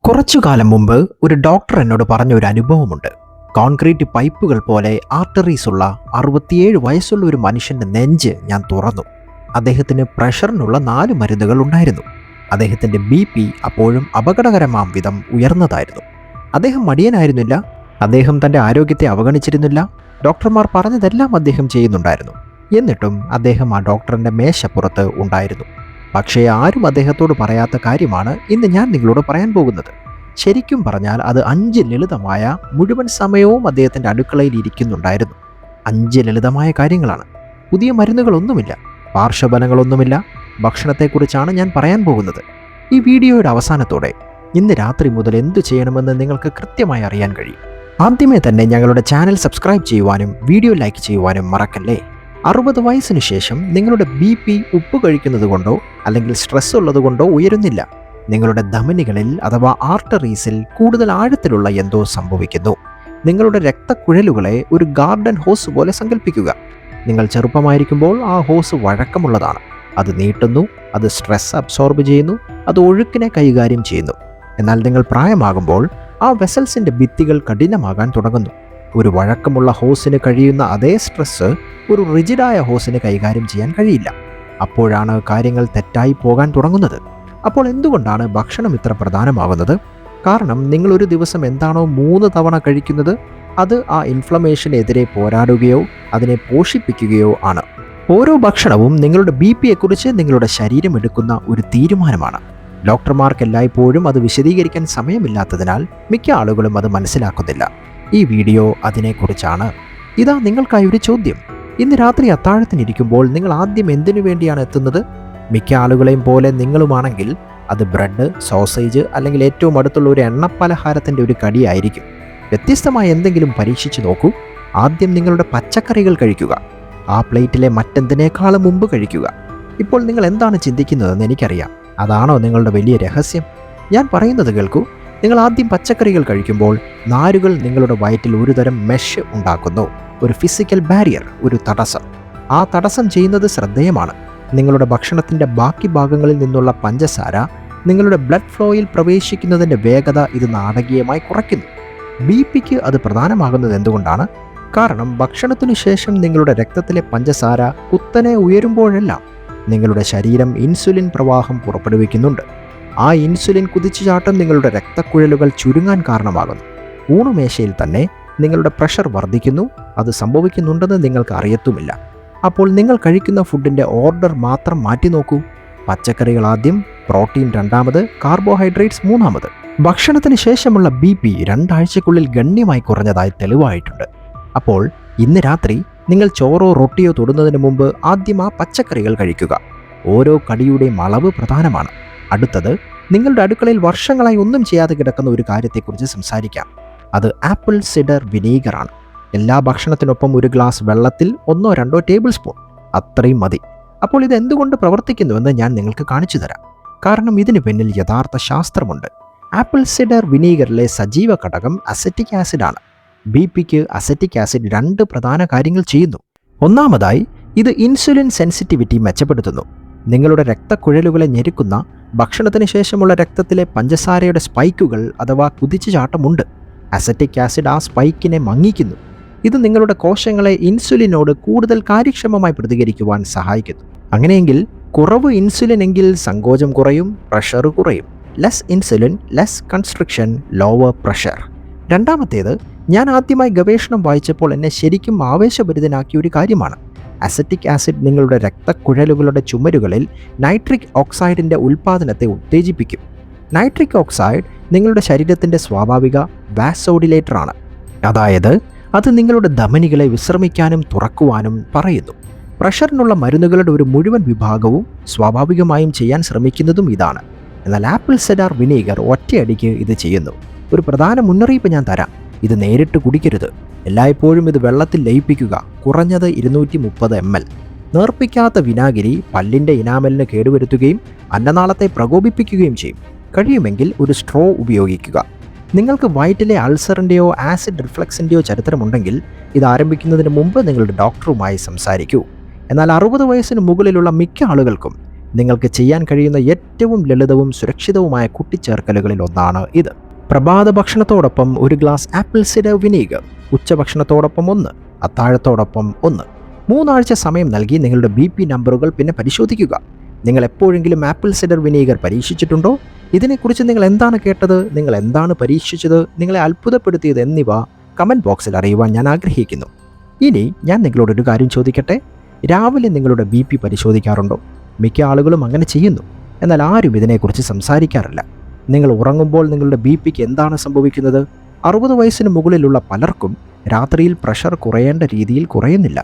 കുറച്ചു കാലം മുമ്പ് ഒരു ഡോക്ടർ എന്നോട് പറഞ്ഞ ഒരു അനുഭവമുണ്ട്. കോൺക്രീറ്റ് പൈപ്പുകൾ പോലെ ആർട്ടറീസ് ഉള്ള 67 വയസ്സുള്ള ഒരു മനുഷ്യൻ്റെ നെഞ്ച് ഞാൻ തുറന്നു. അദ്ദേഹത്തിന് പ്രഷറിനുള്ള 4 മരുന്നുകൾ ഉണ്ടായിരുന്നു. അദ്ദേഹത്തിൻ്റെ BP അപ്പോഴും അപകടകരമാം വിധം ഉയർന്നതായിരുന്നു. അദ്ദേഹം മടിയനായിരുന്നില്ല. അദ്ദേഹം തൻ്റെ ആരോഗ്യത്തെ അവഗണിച്ചിരുന്നില്ല. ഡോക്ടർമാർ പറഞ്ഞതെല്ലാം അദ്ദേഹം ചെയ്യുന്നുണ്ടായിരുന്നു. എന്നിട്ടും അദ്ദേഹം ആ ഡോക്ടറിൻ്റെ മേശപ്പുറത്ത് ഉണ്ടായിരുന്നു. പക്ഷേ ആരും അദ്ദേഹത്തോട് പറയാത്ത കാര്യമാണ് ഇന്ന് ഞാൻ നിങ്ങളോട് പറയാൻ പോകുന്നത്. ശരിക്കും പറഞ്ഞാൽ അത് 5 ലളിതമായ മുഴുവൻ സമയവും അദ്ദേഹത്തിൻ്റെ അടുക്കളയിൽ ഇരിക്കുന്നുണ്ടായിരുന്നു. 5 ലളിതമായ കാര്യങ്ങളാണ്. പുതിയ മരുന്നുകളൊന്നുമില്ല, പാർശ്വഫലങ്ങളൊന്നുമില്ല. ഭക്ഷണത്തെക്കുറിച്ചാണ് ഞാൻ പറയാൻ പോകുന്നത്. ഈ വീഡിയോയുടെ അവസാനത്തോടെ ഇന്ന് രാത്രി മുതൽ എന്തു ചെയ്യണമെന്ന് നിങ്ങൾക്ക് കൃത്യമായി അറിയാൻ കഴിയും. ആദ്യമേ തന്നെ ഞങ്ങളുടെ ചാനൽ സബ്സ്ക്രൈബ് ചെയ്യുവാനും വീഡിയോ ലൈക്ക് ചെയ്യുവാനും മറക്കല്ലേ. 60 വയസ്സിന് ശേഷം നിങ്ങളുടെ BP ഉപ്പ് കഴിക്കുന്നത് കൊണ്ടോ അല്ലെങ്കിൽ സ്ട്രെസ് ഉള്ളതുകൊണ്ടോ ഉയരുന്നില്ല. നിങ്ങളുടെ ധമനികളിൽ അഥവാ ആർട്ടറീസിൽ കൂടുതൽ ആഴത്തിലുള്ള എന്തോ സംഭവിക്കുന്നു. നിങ്ങളുടെ രക്തക്കുഴലുകളെ ഒരു ഗാർഡൻ ഹോസ് പോലെ സങ്കല്പിക്കുക. നിങ്ങൾ ചെറുപ്പമായിരിക്കുമ്പോൾ ആ ഹോസ് വഴക്കമുള്ളതാണ്. അത് നീട്ടുന്നു, അത് സ്ട്രെസ് അബ്സോർബ് ചെയ്യുന്നു, അത് ഒഴുക്കിനെ കൈകാര്യം ചെയ്യുന്നു. എന്നാൽ നിങ്ങൾ പ്രായമാകുമ്പോൾ ആ വെസൽസിൻ്റെ ഭിത്തികൾ കഠിനമാകാൻ തുടങ്ങുന്നു. ഒരു വഴക്കമുള്ള ഹോസിന് കഴിയുന്ന അതേ സ്ട്രെസ് ഒരു റിജിഡായ ഹോസിന് കൈകാര്യം ചെയ്യാൻ കഴിയില്ല. അപ്പോഴാണ് കാര്യങ്ങൾ തെറ്റായി പോകാൻ തുടങ്ങുന്നത്. അപ്പോൾ എന്തുകൊണ്ടാണ് ഭക്ഷണം ഇത്ര പ്രധാനമാകുന്നത്? കാരണം നിങ്ങൾ ഒരു ദിവസം എന്താണോ 3 തവണ കഴിക്കുന്നത് അത് ആ ഇൻഫ്ലമേഷനെതിരെ പോരാടുകയോ അതിനെ പോഷിപ്പിക്കുകയോ ആണ്. ഓരോ ഭക്ഷണവും നിങ്ങളുടെ BPയെക്കുറിച്ച് നിങ്ങളുടെ ശരീരം എടുക്കുന്ന ഒരു തീരുമാനമാണ്. ഡോക്ടർമാർക്ക് എല്ലായ്പ്പോഴും അത് വിശദീകരിക്കാൻ സമയമില്ലാത്തതിനാൽ മിക്ക ആളുകളും അത് മനസ്സിലാക്കുന്നില്ല. ഈ വീഡിയോ അതിനെക്കുറിച്ചാണ്. ഇതാ നിങ്ങൾക്കായി ഒരു ചോദ്യം. ഇന്ന് രാത്രി അത്താഴത്തിനിരിക്കുമ്പോൾ നിങ്ങൾ ആദ്യം എന്തിനു വേണ്ടിയാണ് എത്തുന്നത്? മിക്ക ആളുകളെയും പോലെ നിങ്ങളുമാണെങ്കിൽ അത് ബ്രെഡ്, സോസേജ് അല്ലെങ്കിൽ ഏറ്റവും അടുത്തുള്ള ഒരു എണ്ണപ്പലഹാരത്തിൻ്റെ ഒരു കടിയായിരിക്കും. വ്യത്യസ്തമായ എന്തെങ്കിലും പരീക്ഷിച്ച് നോക്കൂ. ആദ്യം നിങ്ങളുടെ പച്ചക്കറികൾ കഴിക്കുക. ആ പ്ലേറ്റിലെ മറ്റെന്തിനേക്കാളും മുമ്പ് കഴിക്കുക. ഇപ്പോൾ നിങ്ങൾ എന്താണ് ചിന്തിക്കുന്നതെന്ന് എനിക്കറിയാം. അതാണോ നിങ്ങളുടെ വലിയ രഹസ്യം? ഞാൻ പറയുന്നത് കേൾക്കൂ. നിങ്ങൾ ആദ്യം പച്ചക്കറികൾ കഴിക്കുമ്പോൾ നാരുകൾ നിങ്ങളുടെ വയറ്റിൽ ഒരുതരം മെഷ് ഉണ്ടാക്കുന്നു. ഒരു ഫിസിക്കൽ ബാരിയർ, ഒരു തടസ്സം. ആ തടസ്സം ചെയ്യുന്നത് ശ്രദ്ധേയമാണ്. നിങ്ങളുടെ ഭക്ഷണത്തിൻ്റെ ബാക്കി ഭാഗങ്ങളിൽ നിന്നുള്ള പഞ്ചസാര നിങ്ങളുടെ ബ്ലഡ് ഫ്ലോയിൽ പ്രവേശിക്കുന്നതിൻ്റെ വേഗത ഇത് നാടകീയമായി കുറയ്ക്കുന്നു. BPക്ക് അത് പ്രധാനമാകുന്നത് എന്തുകൊണ്ടാണ്? കാരണം ഭക്ഷണത്തിനു ശേഷം നിങ്ങളുടെ രക്തത്തിലെ പഞ്ചസാര കുത്തനെ ഉയരുമ്പോഴെല്ലാം നിങ്ങളുടെ ശരീരം ഇൻസുലിൻ പ്രവാഹം പുറപ്പെടുവിക്കുന്നുണ്ട്. ആ ഇൻസുലിൻ കുതിച്ചുചാട്ടം നിങ്ങളുടെ രക്തക്കുഴലുകൾ ചുരുങ്ങാൻ കാരണമാകുന്നു. ഊണുമേശയിൽ തന്നെ നിങ്ങളുടെ പ്രഷർ വർദ്ധിക്കുന്നു. അത് സംഭവിക്കുന്നുണ്ടെന്ന് നിങ്ങൾക്ക് അറിയത്തുമില്ല. അപ്പോൾ നിങ്ങൾ കഴിക്കുന്ന ഫുഡിൻ്റെ ഓർഡർ മാത്രം മാറ്റി നോക്കൂ. പച്ചക്കറികൾ ആദ്യം, പ്രോട്ടീൻ രണ്ടാമത്, കാർബോഹൈഡ്രേറ്റ്സ് മൂന്നാമത്. ഭക്ഷണത്തിന് ശേഷമുള്ള BP 2 ആഴ്ചക്കുള്ളിൽ ഗണ്യമായി കുറഞ്ഞതായി തെളിവായിട്ടുണ്ട്. അപ്പോൾ ഇന്ന് രാത്രി നിങ്ങൾ ചോറോ റൊട്ടിയോ തൊടുന്നതിന് മുമ്പ് ആദ്യം ആ പച്ചക്കറികൾ കഴിക്കുക. ഓരോ കടിയുടെയും അളവ് പ്രധാനമാണ്. അടുത്തത്, നിങ്ങളുടെ അടുക്കളയിൽ വർഷങ്ങളായി ഒന്നും ചെയ്യാതെ കിടക്കുന്ന ഒരു കാര്യത്തെക്കുറിച്ച് സംസാരിക്കാം. അത് ആപ്പിൾ സിഡർ വിനീഗറാണ്. എല്ലാ ഭക്ഷണത്തിനൊപ്പം ഒരു ഗ്ലാസ് വെള്ളത്തിൽ 1-2 ടേബിൾ സ്പൂൺ, അത്രയും മതി. അപ്പോൾ ഇത് എന്തുകൊണ്ട് പ്രവർത്തിക്കുന്നുവെന്ന് ഞാൻ നിങ്ങൾക്ക് കാണിച്ചു തരാം. കാരണം ഇതിന് പിന്നിൽ യഥാർത്ഥ ശാസ്ത്രമുണ്ട്. ആപ്പിൾ സിഡർ വിനീഗറിലെ സജീവ ഘടകം അസറ്റിക് ആസിഡാണ്. BPക്ക് അസറ്റിക് ആസിഡ് 2 പ്രധാന കാര്യങ്ങൾ ചെയ്യുന്നു. ഒന്നാമതായി, ഇത് ഇൻസുലിൻ സെൻസിറ്റിവിറ്റി മെച്ചപ്പെടുത്തുന്നു. നിങ്ങളുടെ രക്തക്കുഴലുകളെ ഞെരുക്കുന്ന ഭക്ഷണത്തിന് ശേഷമുള്ള രക്തത്തിലെ പഞ്ചസാരയുടെ സ്പൈക്കുകൾ അഥവാ കുതിച്ചുചാട്ടമുണ്ട്. അസറ്റിക് ആസിഡ് ആ സ്പൈക്കിനെ മങ്ങിക്കുന്നു. ഇത് നിങ്ങളുടെ കോശങ്ങളെ ഇൻസുലിനോട് കൂടുതൽ കാര്യക്ഷമമായി പ്രതികരിക്കുവാൻ സഹായിക്കുന്നു. അങ്ങനെയെങ്കിൽ കുറവ് ഇൻസുലിൻ എങ്കിൽ സങ്കോചം കുറയും, പ്രഷർ കുറയും. Less insulin, less constriction, lower pressure. രണ്ടാമത്തേത്, ഞാൻ ആദ്യമായി ഗവേഷണം വായിച്ചപ്പോൾ എന്നെ ശരിക്കും ആവേശഭരിതനാക്കിയ ഒരു കാര്യമാണ്. അസറ്റിക് ആസിഡ് നിങ്ങളുടെ രക്തക്കുഴലുകളുടെ ചുമരുകളിൽ നൈട്രിക് ഓക്സൈഡിൻ്റെ ഉൽപ്പാദനത്തെ ഉത്തേജിപ്പിക്കും. നൈട്രിക് ഓക്സൈഡ് നിങ്ങളുടെ ശരീരത്തിൻ്റെ സ്വാഭാവിക വാസോഡിലേറ്ററാണ്. അതായത് അത് നിങ്ങളുടെ ധമനികളെ വിശ്രമിക്കാനും തുറക്കുവാനും പറയുന്നു. പ്രഷറിനുള്ള മരുന്നുകളുടെ ഒരു മുഴുവൻ വിഭാഗവും സ്വാഭാവികമായും ചെയ്യാൻ ശ്രമിക്കുന്നതും ഇതാണ്. എന്നാൽ ആപ്പിൾ സിഡർ വിനീഗർ ഒറ്റയടിക്ക് ഇത് ചെയ്യുന്നു. ഒരു പ്രധാന മുന്നറിയിപ്പ് ഞാൻ തരാം. ഇത് നേരിട്ട് കുടിക്കരുത്. എല്ലായ്പ്പോഴും ഇത് വെള്ളത്തിൽ ലയിപ്പിക്കുക. കുറഞ്ഞത് 230 ml. നേർപ്പിക്കാത്ത വിനാഗിരി പല്ലിൻ്റെ ഇനാമലിന് കേടുവരുത്തുകയും അന്നനാളത്തെ പ്രകോപിപ്പിക്കുകയും ചെയ്യും. കഴിയുമെങ്കിൽ ഒരു സ്ട്രോ ഉപയോഗിക്കുക. നിങ്ങൾക്ക് വയറ്റിലെ അൾസറിൻ്റെയോ ആസിഡ് റിഫ്ലക്സിൻ്റെയോ ചരിത്രമുണ്ടെങ്കിൽ ഇത് ആരംഭിക്കുന്നതിന് മുമ്പ് നിങ്ങളുടെ ഡോക്ടറുമായി സംസാരിക്കൂ. എന്നാൽ 60 വയസ്സിന് മുകളിലുള്ള മിക്ക ആളുകൾക്കും നിങ്ങൾക്ക് ചെയ്യാൻ കഴിയുന്ന ഏറ്റവും ലളിതവും സുരക്ഷിതവുമായ കൂട്ടിച്ചേർക്കലുകളിൽ ഒന്നാണ് ഇത്. പ്രഭാത ഭക്ഷണത്തോടൊപ്പം ഒരു ഗ്ലാസ് ആപ്പിൾ സിഡർ വിനീഗർ, ഉച്ചഭക്ഷണത്തോടൊപ്പം 1, അത്താഴത്തോടൊപ്പം 1. 3 ആഴ്ച സമയം നൽകി നിങ്ങളുടെ BP നമ്പറുകൾ പിന്നെ പരിശോധിക്കുക. നിങ്ങൾ എപ്പോഴെങ്കിലും ആപ്പിൾ സിഡർ വിനീഗർ പരീക്ഷിച്ചിട്ടുണ്ടോ? ഇതിനെക്കുറിച്ച് നിങ്ങൾ എന്താണ് കേട്ടത്? നിങ്ങൾ എന്താണ് പരീക്ഷിച്ചത്? നിങ്ങളെ അത്ഭുതപ്പെടുത്തിയത് എന്നിവ കമൻറ്റ് ബോക്സിൽ അറിയുവാൻ ഞാൻ ആഗ്രഹിക്കുന്നു. ഇനി ഞാൻ നിങ്ങളോടൊരു കാര്യം ചോദിക്കട്ടെ. രാവിലെ നിങ്ങളുടെ BP പരിശോധിക്കാറുണ്ടോ? മിക്ക ആളുകളും അങ്ങനെ ചെയ്യുന്നു. എന്നാൽ ആരും ഇതിനെക്കുറിച്ച് സംസാരിക്കാറില്ല. നിങ്ങൾ ഉറങ്ങുമ്പോൾ നിങ്ങളുടെ BPക്ക് എന്താണ് സംഭവിക്കുന്നത്? 60 വയസ്സിന് മുകളിലുള്ള പലർക്കും രാത്രിയിൽ പ്രഷർ കുറയേണ്ട രീതിയിൽ കുറയുന്നില്ല.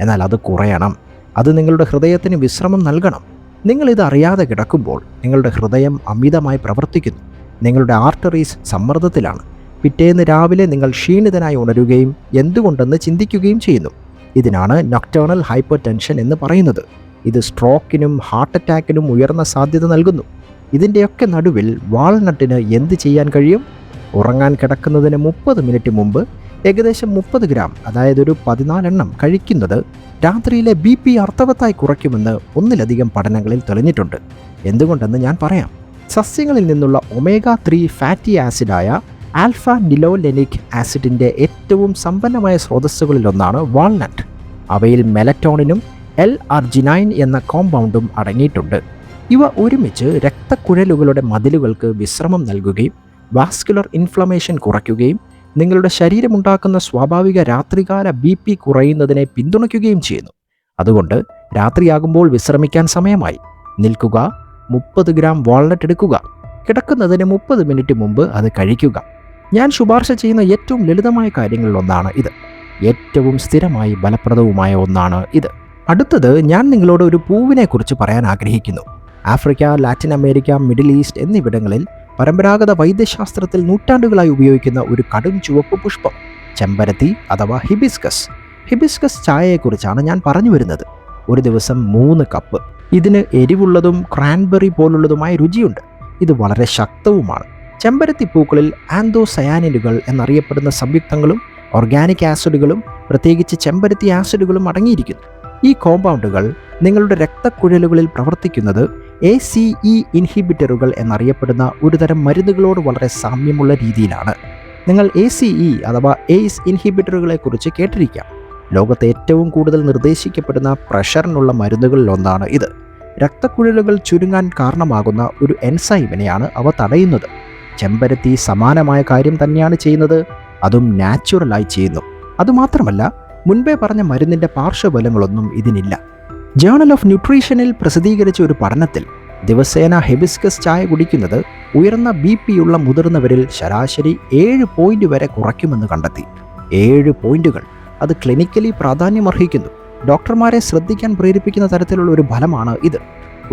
എന്നാൽ അത് കുറയണം. അത് നിങ്ങളുടെ ഹൃദയത്തിന് വിശ്രമം നൽകണം. നിങ്ങളിത് അറിയാതെ കിടക്കുമ്പോൾ നിങ്ങളുടെ ഹൃദയം അമിതമായി പ്രവർത്തിക്കുന്നു. നിങ്ങളുടെ ആർട്ടറീസ് സമ്മർദ്ദത്തിലാണ്. പിറ്റേന്ന് രാവിലെ നിങ്ങൾ ക്ഷീണിതനായി ഉണരുകയും എന്തുകൊണ്ടെന്ന് ചിന്തിക്കുകയും ചെയ്യുന്നു. ഇതിനാണ് നൊക്ടേണൽ ഹൈപ്പർ ടെൻഷൻ എന്ന് പറയുന്നത്. ഇത് സ്ട്രോക്കിനും ഹാർട്ട് അറ്റാക്കിനും ഉയർന്ന സാധ്യത നൽകുന്നു. ഇതിൻ്റെയൊക്കെ നടുവിൽ വാൾനട്ടിന് എന്ത് ചെയ്യാൻ കഴിയും? ഉറങ്ങാൻ കിടക്കുന്നതിന് 30 മിനിറ്റ് മുമ്പ് ഏകദേശം 30 ഗ്രാം, അതായത് ഒരു 14 എണ്ണം കഴിക്കുന്നത് രാത്രിയിലെ BP അർത്ഥവത്തായി കുറയ്ക്കുമെന്ന് ഒന്നിലധികം പഠനങ്ങളിൽ തെളിഞ്ഞിട്ടുണ്ട്. എന്തുകൊണ്ടെന്ന് ഞാൻ പറയാം. സസ്യങ്ങളിൽ നിന്നുള്ള omega-3 ഫാറ്റി ആസിഡായ ആൽഫ നിലോലെനിക് ആസിഡിൻ്റെ ഏറ്റവും സമ്പന്നമായ സ്രോതസ്സുകളിലൊന്നാണ് വാൾനട്ട്. അവയിൽ മെലറ്റോണിനും L-അർജിനൈൻ എന്ന കോമ്പൗണ്ടും അടങ്ങിയിട്ടുണ്ട്. ഇവ ഒരുമിച്ച് രക്തക്കുഴലുകളുടെ മതിലുകൾക്ക് വിശ്രമം നൽകുകയും വാസ്കുലർ ഇൻഫ്ലമേഷൻ കുറയ്ക്കുകയും നിങ്ങളുടെ ശരീരമുണ്ടാക്കുന്ന സ്വാഭാവിക രാത്രികാല BP കുറയുന്നതിനെ പിന്തുണയ്ക്കുകയും ചെയ്യുന്നു. അതുകൊണ്ട് രാത്രിയാകുമ്പോൾ വിശ്രമിക്കാൻ സമയമായി. നിൽക്കുക, 30 ഗ്രാം വാൾനട്ട് എടുക്കുക, കിടക്കുന്നതിന് 30 മിനിറ്റ് മുമ്പ് അത് കഴിക്കുക. ഞാൻ ശുപാർശ ചെയ്യുന്ന ഏറ്റവും ലളിതമായ കാര്യങ്ങളിലൊന്നാണ് ഇത്. ഏറ്റവും സ്ഥിരമായി ഫലപ്രദവുമായ ഒന്നാണ് ഇത്. അടുത്തത് ഞാൻ നിങ്ങളോട് ഒരു പൂവിനെക്കുറിച്ച് പറയാൻ ആഗ്രഹിക്കുന്നു. Africa, Latin America, middle east എന്നിവിടങ്ങളിൽ പരമ്പരാഗത വൈദ്യശാസ്ത്രത്തിൽ നൂറ്റാണ്ടുകളായി ഉപയോഗിക്കുന്ന ഒരു കടും ചുവപ്പ് പുഷ്പം, ചെമ്പരത്തി അഥവാ ഹിബിസ്കസ്. ഹിബിസ്കസ് ചായയെക്കുറിച്ചാണ് ഞാൻ പറഞ്ഞു വരുന്നത്. ഒരു ദിവസം 3 കപ്പ്. ഇതിന് എരിവുള്ളതും ക്രാൻബെറി പോലുള്ളതുമായ രുചിയുണ്ട്. ഇത് വളരെ ശക്തവുമാണ്. ചെമ്പരത്തി പൂക്കളിൽ ആന്തോസയാനിനുകൾ എന്നറിയപ്പെടുന്ന സംയുക്തങ്ങളും ഓർഗാനിക് ആസിഡുകളും പ്രത്യേകിച്ച് ചെമ്പരത്തി ആസിഡുകളും അടങ്ങിയിരിക്കുന്നു. ഈ കോമ്പൗണ്ടുകൾ നിങ്ങളുടെ രക്തക്കുഴലുകളിൽ പ്രവർത്തിക്കുന്നത് ACE ഇൻഹിബിറ്ററുകൾ എന്നറിയപ്പെടുന്ന ഒരുതരം മരുന്നുകളോട് വളരെ സാമ്യമുള്ള രീതിയിലാണ്. നിങ്ങൾ ACE അഥവാ ACE ഇൻഹിബിറ്ററുകളെക്കുറിച്ച് കേട്ടിരിക്കാം. ലോകത്തെ ഏറ്റവും കൂടുതൽ നിർദ്ദേശിക്കപ്പെടുന്ന പ്രഷറിനുള്ള മരുന്നുകളിലൊന്നാണ് ഇത്. രക്തക്കുഴലുകൾ ചുരുങ്ങാൻ കാരണമാകുന്ന ഒരു എൻസൈമിനെയാണ് അവ തടയുന്നത്. ചെമ്പരത്തി സമാനമായ കാര്യം തന്നെയാണ് ചെയ്യുന്നത്. അതും നാച്ചുറലായി ചെയ്യുന്നു. അതുമാത്രമല്ല, മുൻപേ പറഞ്ഞ മരുന്നിൻ്റെ പാർശ്വഫലങ്ങളൊന്നും ഇതിനില്ല. ജേണൽ ഓഫ് ന്യൂട്രീഷനിൽ പ്രസിദ്ധീകരിച്ച ഒരു പഠനത്തിൽ ദിവസേന ഹിബിസ്കസ് ചായ കുടിക്കുന്നത് ഉയർന്ന BP ഉള്ള മുതിർന്നവരിൽ ശരാശരി 7 പോയിന്റ് വരെ കുറയ്ക്കുമെന്ന് കണ്ടെത്തി. 7 പോയിന്റുകൾ. അത് ക്ലിനിക്കലി പ്രാധാന്യമർഹിക്കുന്നു. ഡോക്ടർമാരെ ശ്രദ്ധിക്കാൻ പ്രേരിപ്പിക്കുന്ന തരത്തിലുള്ള ഒരു ഫലമാണ് ഇത്.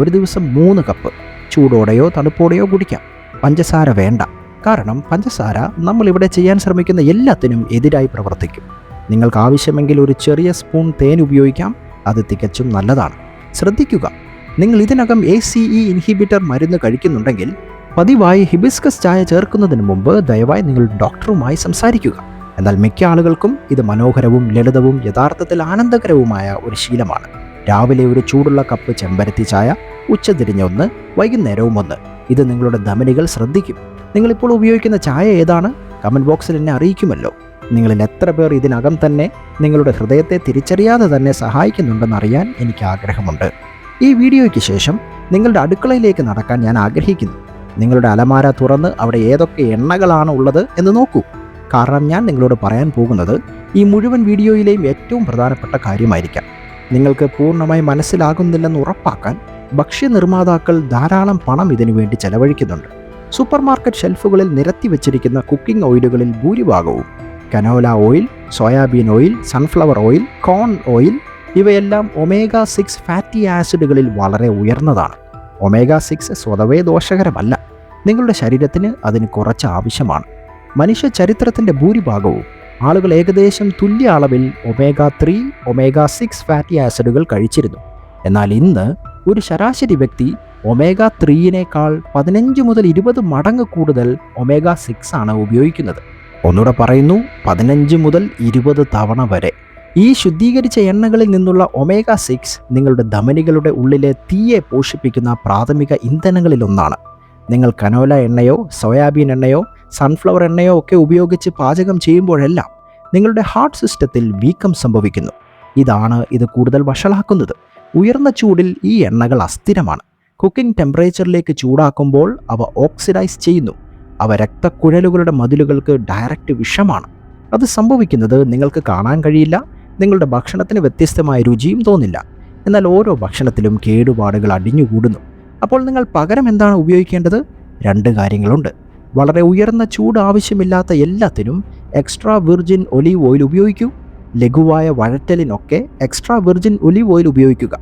ഒരു ദിവസം 3 കപ്പ്. ചൂടോടെയോ തണുപ്പോടെയോ കുടിക്കാം. പഞ്ചസാര വേണ്ട. കാരണം പഞ്ചസാര നമ്മളിവിടെ ചെയ്യാൻ ശ്രമിക്കുന്ന എല്ലാത്തിനും എതിരായി പ്രവർത്തിക്കും. നിങ്ങൾക്ക് ആവശ്യമെങ്കിൽ ഒരു ചെറിയ സ്പൂൺ തേൻ ഉപയോഗിക്കാം. അത് തികച്ചും നല്ലതാണ്. ശ്രദ്ധിക്കുക, നിങ്ങൾ ഇതിനകം ACE ഇൻഹിബിറ്റർ മരുന്ന് കഴിക്കുന്നുണ്ടെങ്കിൽ പതിവായി ഹിബിസ്കസ് ചായ ചേർക്കുന്നതിന് മുമ്പ് ദയവായി നിങ്ങളുടെ ഡോക്ടറുമായി സംസാരിക്കുക. എന്നാൽ മിക്ക ആളുകൾക്കും ഇത് മനോഹരവും ലളിതവും യഥാർത്ഥത്തിൽ ആനന്ദകരവുമായ ഒരു ശീലമാണ്. രാവിലെ ഒരു ചൂടുള്ള കപ്പ് ചെമ്പരത്തി ചായ, ഉച്ചതിരിഞ്ഞ് 1, വൈകുന്നേരവും 1. ഇത് നിങ്ങളുടെ ധമനികൾ ശ്രദ്ധിക്കും. നിങ്ങളിപ്പോൾ ഉപയോഗിക്കുന്ന ചായ ഏതാണ്? കമൻറ്റ് ബോക്സിൽ എന്നെ അറിയിക്കുമല്ലോ. നിങ്ങളിൽ എത്ര പേർ ഇതിനകം തന്നെ നിങ്ങളുടെ ഹൃദയത്തെ തിരിച്ചറിയാതെ തന്നെ സഹായിക്കുന്നുണ്ടെന്നറിയാൻ എനിക്ക് ആഗ്രഹമുണ്ട്. ഈ വീഡിയോയ്ക്ക് ശേഷം നിങ്ങളുടെ അടുക്കളയിലേക്ക് നടക്കാൻ ഞാൻ ആഗ്രഹിക്കുന്നു. നിങ്ങളുടെ അലമാര തുറന്ന് അവിടെ ഏതൊക്കെ എണ്ണകളാണ് ഉള്ളത് എന്ന് നോക്കൂ. കാരണം ഞാൻ നിങ്ങളോട് പറയാൻ പോകുന്നത് ഈ മുഴുവൻ വീഡിയോയിലെയും ഏറ്റവും പ്രധാനപ്പെട്ട കാര്യമായിരിക്കാം. നിങ്ങൾക്ക് പൂർണ്ണമായി മനസ്സിലാകുന്നില്ലെന്ന് ഉറപ്പാക്കാൻ ഭക്ഷ്യനിർമ്മാതാക്കൾ ധാരാളം പണം ഇതിനു വേണ്ടി ചെലവഴിക്കുന്നുണ്ട്. സൂപ്പർ മാർക്കറ്റ് ഷെൽഫുകളിൽ നിരത്തി വെച്ചിരിക്കുന്ന കുക്കിംഗ് ഓയിലുകളിൽ ഭൂരിഭാഗവും canola oil, soybean oil, sunflower oil, corn oil ഇവയെല്ലാം omega-6 ഫാറ്റി ആസിഡുകളിൽ വളരെ ഉയർന്നതാണ്. omega-6 സ്വതവേ ദോഷകരമല്ല. നിങ്ങളുടെ ശരീരത്തിന് അതിന് കുറച്ച് ആവശ്യമാണ്. മനുഷ്യ ചരിത്രത്തിൻ്റെ ഭൂരിഭാഗവും ആളുകൾ ഏകദേശം തുല്യ അളവിൽ omega-3, omega-6 ഫാറ്റി ആസിഡുകൾ കഴിച്ചിരുന്നു. എന്നാൽ ഇന്ന് ഒരു ശരാശരി വ്യക്തി omega-3നേക്കാൾ 15 മുതൽ 20 മടങ്ങ് കൂടുതൽ omega-6 ആണ് ഉപയോഗിക്കുന്നത്. ഒന്നുകൂടെ പറയുന്നു, 15 മുതൽ 20 തവണ വരെ. ഈ ശുദ്ധീകരിച്ച എണ്ണകളിൽ നിന്നുള്ള ഒമേഗ 6 നിങ്ങളുടെ ധമനികളുടെ ഉള്ളിലെ തീയെ പോഷിപ്പിക്കുന്ന പ്രാഥമിക ഇന്ധനങ്ങളിലൊന്നാണ്. നിങ്ങൾ കനോല എണ്ണയോ സോയാബീൻ എണ്ണയോ സൺഫ്ലവർ എണ്ണയോ ഒക്കെ ഉപയോഗിച്ച് പാചകം ചെയ്യുമ്പോഴെല്ലാം നിങ്ങളുടെ ഹാർട്ട് സിസ്റ്റത്തിൽ വീക്കം സംഭവിക്കുന്നു. ഇതാണ് ഇത് കൂടുതൽ വഷളാക്കുന്നത്. ഉയർന്ന ചൂടിൽ ഈ എണ്ണകൾ അസ്ഥിരമാണ്. കുക്കിംഗ് ടെമ്പറേച്ചറിലേക്ക് ചൂടാക്കുമ്പോൾ അവ ഓക്സിഡൈസ് ചെയ്യുന്നു. അവ രക്തക്കുഴലുകളുടെ മതിലുകൾക്ക് ഡയറക്റ്റ് വിഷമാണ്. അത് സംഭവിക്കുന്നത് നിങ്ങൾക്ക് കാണാൻ കഴിയില്ല. നിങ്ങളുടെ ഭക്ഷണത്തിന് വ്യത്യസ്തമായ രുചിയും തോന്നില്ല. എന്നാൽ ഓരോ ഭക്ഷണത്തിലും കേടുപാടുകൾ അടിഞ്ഞുകൂടുന്നു. അപ്പോൾ നിങ്ങൾ പകരം എന്താണ് ഉപയോഗിക്കേണ്ടത്? 2 കാര്യങ്ങളുണ്ട്. വളരെ ഉയർന്ന ചൂട് ആവശ്യമില്ലാത്ത എല്ലാത്തിനും എക്സ്ട്രാ വിർജിൻ ഒലീവ് ഓയിൽ ഉപയോഗിക്കൂ. ലഘുവായ വഴറ്റലിനൊക്കെ എക്സ്ട്രാ വിർജിൻ ഒലീവ് ഓയിൽ ഉപയോഗിക്കുക.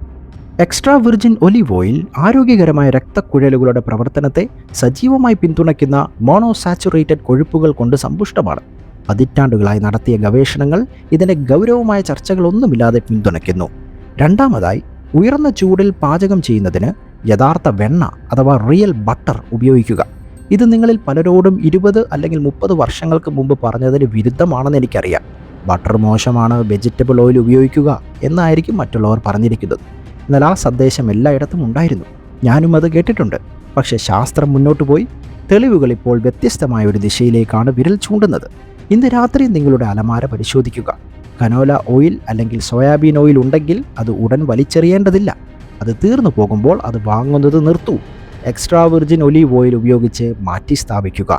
എക്സ്ട്രാ വിർജിൻ ഒലീവ് ഓയിൽ ആരോഗ്യകരമായ രക്തക്കുഴലുകളുടെ പ്രവർത്തനത്തെ സജീവമായി പിന്തുണയ്ക്കുന്ന മോണോസാച്ചുറേറ്റഡ് കൊഴുപ്പുകൾ കൊണ്ട് സമ്പുഷ്ടമാണ്. പതിറ്റാണ്ടുകളായി നടത്തിയ ഗവേഷണങ്ങൾ ഇതിൻ്റെ ഗൗരവമായ ചർച്ചകളൊന്നുമില്ലാതെ പിന്തുണയ്ക്കുന്നു. രണ്ടാമതായി, ഉയർന്ന ചൂടിൽ പാചകം ചെയ്യുന്നതിന് യഥാർത്ഥ വെണ്ണ അഥവാ റിയൽ ബട്ടർ ഉപയോഗിക്കുക. ഇത് നിങ്ങളിൽ പലരോടും 20 അല്ലെങ്കിൽ 30 വർഷങ്ങൾക്ക് മുമ്പ് പറഞ്ഞതിന് വിരുദ്ധമാണെന്ന് എനിക്കറിയാം. ബട്ടർ മോശമാണ്, വെജിറ്റബിൾ ഓയിൽ ഉപയോഗിക്കുക എന്നായിരിക്കും മറ്റുള്ളവർ പറഞ്ഞിരിക്കുന്നത്. എന്നാൽ ആ സന്ദേശം എല്ലായിടത്തും ഉണ്ടായിരുന്നു. ഞാനും അത് കേട്ടിട്ടുണ്ട്. പക്ഷേ ശാസ്ത്രം മുന്നോട്ട് പോയി. തെളിവുകൾ ഇപ്പോൾ വ്യത്യസ്തമായ ഒരു ദിശയിലേക്കാണ് വിരൽ ചൂണ്ടുന്നത്. ഇന്ന് രാത്രി നിങ്ങളുടെ അലമാര പരിശോധിക്കുക. കനോല ഓയിൽ അല്ലെങ്കിൽ സോയാബീൻ ഓയിൽ ഉണ്ടെങ്കിൽ അത് ഉടൻ വലിച്ചെറിയേണ്ടതില്ല. അത് തീർന്നു പോകുമ്പോൾ അത് വാങ്ങുന്നത് നിർത്തൂ. എക്സ്ട്രാ വിർജിൻ ഒലീവ് ഓയിൽ ഉപയോഗിച്ച് മാറ്റി സ്ഥാപിക്കുക.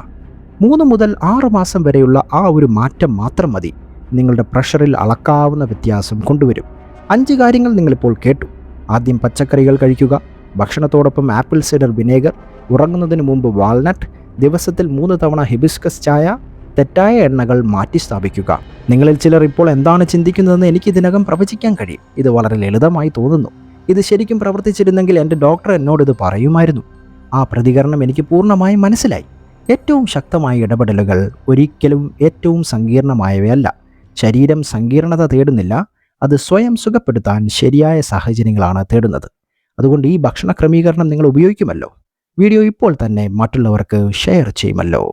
3 മുതൽ 6 മാസം വരെയുള്ള ആ ഒരു മാറ്റം മാത്രം മതി നിങ്ങളുടെ പ്രഷറിൽ അളക്കാവുന്ന വ്യത്യാസം കൊണ്ടുവരും. 5 കാര്യങ്ങൾ നിങ്ങളിപ്പോൾ കേട്ടു. ആദ്യം പച്ചക്കറികൾ കഴിക്കുക. ഭക്ഷണത്തോടൊപ്പം ആപ്പിൾ സിഡർ വിനേഗർ, ഉറങ്ങുന്നതിന് മുമ്പ് വാൾനട്ട്, ദിവസത്തിൽ 3 തവണ ഹിബിസ്കസ് ചായ, തെറ്റായ എണ്ണകൾ മാറ്റി സ്ഥാപിക്കുക. നിങ്ങളിൽ ചിലർ ഇപ്പോൾ എന്താണ് ചിന്തിക്കുന്നതെന്ന് എനിക്ക് ഇതിനകം പ്രവചിക്കാൻ കഴിയും. ഇത് വളരെ ലളിതമായി തോന്നുന്നു. ഇത് ശരിക്കും പ്രവർത്തിച്ചിരുന്നെങ്കിൽ എൻ്റെ ഡോക്ടർ എന്നോട് ഇത് പറയുമായിരുന്നു. ആ പ്രതികരണം എനിക്ക് പൂർണ്ണമായും മനസ്സിലായി. ഏറ്റവും ശക്തമായ ഇടപെടലുകൾ ഒരിക്കലും ഏറ്റവും സങ്കീർണമായവയല്ല. ശരീരം സങ്കീർണത തേടുന്നില്ല, അത് സ്വയം സുഖപ്പെടുത്താൻ ശരിയായ സാഹചര്യങ്ങളാണ് തേടുന്നത്. അതുകൊണ്ട് ഈ ഭക്ഷണ ക്രമീകരണം നിങ്ങൾ ഉപയോഗിക്കുമല്ലോ. വീഡിയോ ഇപ്പോൾ തന്നെ മറ്റുള്ളവർക്ക് ഷെയർ ചെയ്യുമല്ലോ.